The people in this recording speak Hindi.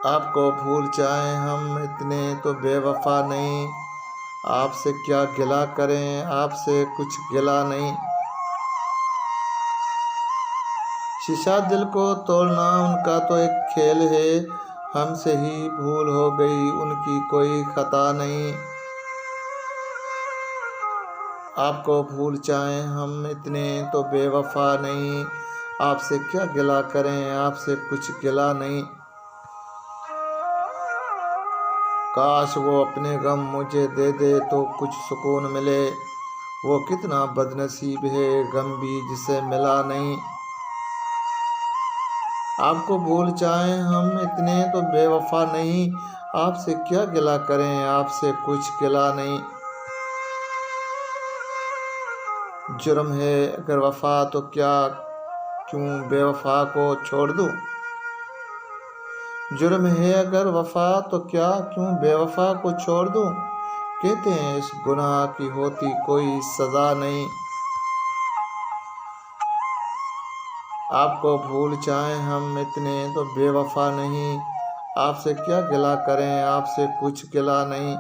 आपको भूल जाएं हम इतने तो बेवफा नहीं, आपसे क्या गिला करें, आपसे कुछ गिला नहीं। शीशा दिल को तोड़ना उनका तो एक खेल है, हमसे ही भूल हो गई उनकी कोई खता नहीं। आपको भूल जाएं हम इतने तो बेवफा नहीं, आपसे क्या गिला करें, आपसे कुछ गिला नहीं। काश वो अपने गम मुझे दे दे तो कुछ सुकून मिले, वो कितना बदनसीब है गम भी जिसे मिला नहीं। आपको भूल जाएं हम इतने तो बेवफा नहीं, आपसे क्या गिला करें, आपसे कुछ गिला नहीं। जुर्म है अगर वफा तो क्या क्यों बेवफा को छोड़ दूं। जुर्म है अगर वफा तो क्या क्यों बेवफा को छोड़ दूं। कहते हैं इस गुनाह की होती कोई सजा नहीं। आपको भूल जाएं हम इतने तो बेवफा नहीं, आपसे क्या गिला करें, आपसे कुछ गिला नहीं।